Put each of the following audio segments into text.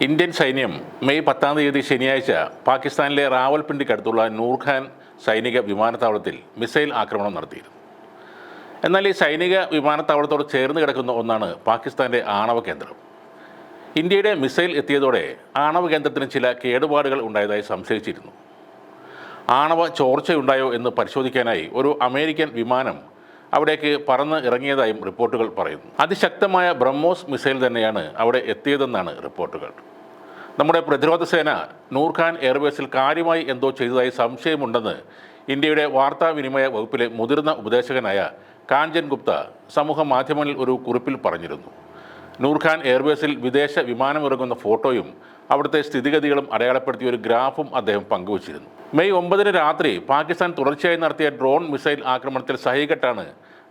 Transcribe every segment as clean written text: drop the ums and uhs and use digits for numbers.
Indian സൈന്യം May 10-ാം തീയതി ശനിയാഴ്ച പാകിസ്ഥാനിലെ റാവൽപിണ്ടിക്കടുത്തുള്ള നൂർഖാൻ സൈനിക വിമാനത്താവളത്തിൽ മിസൈൽ ആക്രമണം നടത്തിയിരുന്നു. എന്നാൽ ഈ സൈനിക വിമാനത്താവളത്തോട് ചേർന്ന് കിടക്കുന്ന ഒന്നാണ് പാകിസ്ഥാൻ്റെ ആണവ കേന്ദ്രം. ഇന്ത്യയുടെ മിസൈൽ എത്തിയതോടെ ആണവ കേന്ദ്രത്തിന് ചില കേടുപാടുകൾ ഉണ്ടായതായി സംശയിച്ചിരുന്നു. ആണവ ചോർച്ചയുണ്ടായോ എന്ന് പരിശോധിക്കാനായി ഒരു അമേരിക്കൻ വിമാനം അവിടേക്ക് പറന്ന് ഇറങ്ങിയതായും റിപ്പോർട്ടുകൾ പറയുന്നു. അതിശക്തമായ ബ്രഹ്മോസ് മിസൈൽ തന്നെയാണ് അവിടെ എത്തിയതെന്നാണ് റിപ്പോർട്ടുകൾ. നമ്മുടെ പ്രതിരോധ സേന നൂർഖാൻ എയർബേസിൽ കാര്യമായി എന്തോ ചെയ്തതായി സംശയമുണ്ടെന്ന് ഇന്ത്യയുടെ വാർത്താവിനിമയ വകുപ്പിലെ മുതിർന്ന ഉപദേശകനായ കാഞ്ചൻ ഗുപ്ത സമൂഹ മാധ്യമങ്ങളിൽ ഒരു കുറിപ്പിൽ പറഞ്ഞിരുന്നു. നൂർഖാൻ എയർബേസിൽ വിദേശ വിമാനമിറങ്ങുന്ന ഫോട്ടോയും അവിടുത്തെ സ്ഥിതിഗതികളും അടയാളപ്പെടുത്തിയ ഒരു ഗ്രാഫും അദ്ദേഹം പങ്കുവച്ചിരുന്നു. മെയ് 9 രാത്രി പാകിസ്ഥാൻ തുടർച്ചയായി നടത്തിയ ഡ്രോൺ മിസൈൽ ആക്രമണത്തിൽ സഹികെട്ടാണ്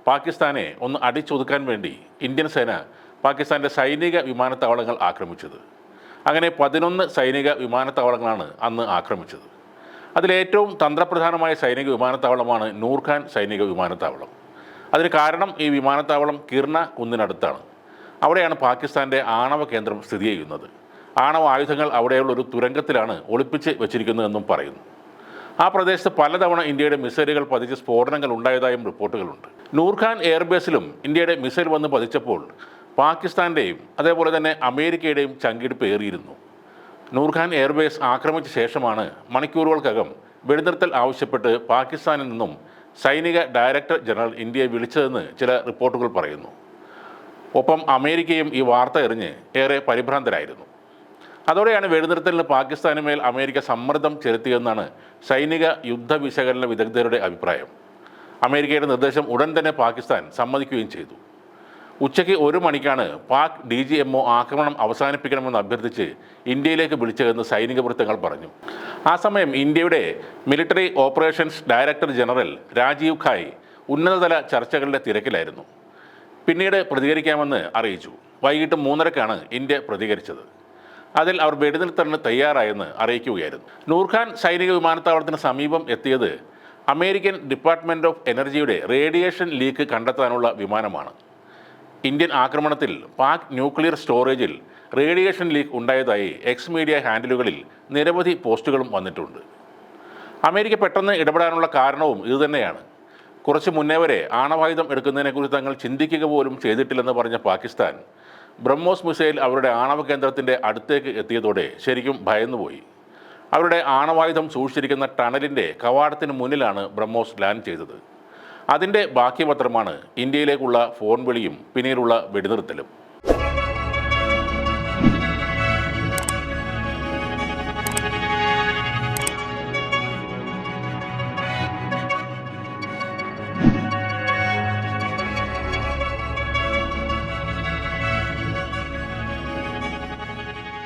പാകിസ്ഥാനെ ഒന്ന് അടിച്ചൊതുക്കാൻ വേണ്ടി ഇന്ത്യൻ സേന പാകിസ്ഥാൻ്റെ സൈനിക വിമാനത്താവളങ്ങൾ ആക്രമിച്ചത്. അങ്ങനെ 11 സൈനിക വിമാനത്താവളങ്ങളാണ് അന്ന് ആക്രമിച്ചത്. അതിലേറ്റവും തന്ത്രപ്രധാനമായ സൈനിക വിമാനത്താവളമാണ് നൂർഖാൻ സൈനിക വിമാനത്താവളം. അതിന് കാരണം ഈ വിമാനത്താവളം കിർണ കുന്നിനടുത്താണ്. അവിടെയാണ് പാകിസ്ഥാൻ്റെ ആണവ കേന്ദ്രം സ്ഥിതി ചെയ്യുന്നത്. ആണവ ആയുധങ്ങൾ അവിടെയുള്ള ഒരു തുരങ്കത്തിലാണ് ഒളിപ്പിച്ച് വെച്ചിരിക്കുന്നതെന്നും പറയുന്നു. ആ പ്രദേശത്ത് പലതവണ ഇന്ത്യയുടെ മിസൈലുകൾ പതിച്ച് സ്ഫോടനങ്ങൾ ഉണ്ടായതായും റിപ്പോർട്ടുകളുണ്ട്. നൂർഖാൻ എയർബേസിലും ഇന്ത്യയുടെ മിസൈൽ വന്ന് പതിച്ചപ്പോൾ പാകിസ്ഥാൻ്റെയും അതേപോലെ തന്നെ അമേരിക്കയുടെയും ചങ്കിടിപ്പ് ഏറിയിരുന്നു. നൂർഖാൻ എയർബേസ് ആക്രമിച്ച ശേഷമാണ് മണിക്കൂറുകൾക്കകം വെടിനിർത്തൽ ആവശ്യപ്പെട്ട് പാകിസ്ഥാനിൽ നിന്നും സൈനിക ഡയറക്ടർ ജനറൽ ഇന്ത്യയെ വിളിച്ചതെന്ന് ചില റിപ്പോർട്ടുകൾ പറയുന്നു. ഒപ്പം അമേരിക്കയും ഈ വാർത്ത എറിഞ്ഞ് ഏറെ പരിഭ്രാന്തരായിരുന്നു. അതോടെയാണ് വെടിനിർത്തലിന് പാകിസ്ഥാന് മേൽ അമേരിക്ക സമ്മർദ്ദം ചെലുത്തിയെന്നാണ് സൈനിക യുദ്ധ വിശകലന വിദഗ്ധരുടെ അഭിപ്രായം. അമേരിക്കയുടെ നിർദ്ദേശം ഉടൻ തന്നെ പാകിസ്ഥാൻ സമ്മതിക്കുകയും ചെയ്തു. ഉച്ചയ്ക്ക് 1 മണിക്കാണ് പാക് DGMO ആക്രമണം അവസാനിപ്പിക്കണമെന്ന് അഭ്യർത്ഥിച്ച് ഇന്ത്യയിലേക്ക് വിളിച്ചതെന്ന് സൈനിക വൃത്തങ്ങൾ പറഞ്ഞു. ആ സമയം ഇന്ത്യയുടെ military operations director general Rajeev Ghai ഉന്നതതല ചർച്ചകളുടെ തിരക്കിലായിരുന്നു. പിന്നീട് പ്രതികരിക്കാമെന്ന് അറിയിച്ചു. വൈകിട്ട് 3:30-ക്കാണ് ഇന്ത്യ പ്രതികരിച്ചത്. അതിൽ അവർ വെടിനിർത്തലിന് തയ്യാറായെന്ന് അറിയിക്കുകയായിരുന്നു. നൂർഖാൻ സൈനിക വിമാനത്താവളത്തിന് സമീപം എത്തിയത് അമേരിക്കൻ ഡിപ്പാർട്ട്മെൻറ്റ് ഓഫ് എനർജിയുടെ റേഡിയേഷൻ ലീക്ക് കണ്ടെത്താനുള്ള വിമാനമാണ്. ഇന്ത്യൻ ആക്രമണത്തിൽ പാക് ന്യൂക്ലിയർ സ്റ്റോറേജിൽ റേഡിയേഷൻ ലീക്ക് ഉണ്ടായതായി എക്സ് മീഡിയ ഹാൻഡിലുകളിൽ നിരവധി പോസ്റ്റുകളും വന്നിട്ടുണ്ട്. അമേരിക്ക പെട്ടെന്ന് ഇടപെടാനുള്ള കാരണവും ഇതുതന്നെയാണ്. കുറച്ച് മുന്നേ വരെ ആണവായുധം എടുക്കുന്നതിനെക്കുറിച്ച് തങ്ങൾ ചിന്തിക്കുക പോലും ചെയ്തിട്ടില്ലെന്ന് പറഞ്ഞ പാകിസ്ഥാൻ ബ്രഹ്മോസ് മിസൈൽ അവരുടെ ആണവ കേന്ദ്രത്തിൻ്റെ അടുത്തേക്ക് എത്തിയതോടെ ശരിക്കും ഭയന്നുപോയി. അവരുടെ ആണവായുധം സൂക്ഷിച്ചിരിക്കുന്ന ടണലിൻ്റെ കവാടത്തിന് മുന്നിലാണ് ബ്രഹ്മോസ് ലാൻഡ് ചെയ്തത്. അതിൻ്റെ ബാക്കി പത്രമാണ് ഇന്ത്യയിലേക്കുള്ള ഫോൺ വിളിയും പിന്നീടുള്ള വെടിനിർത്തലും.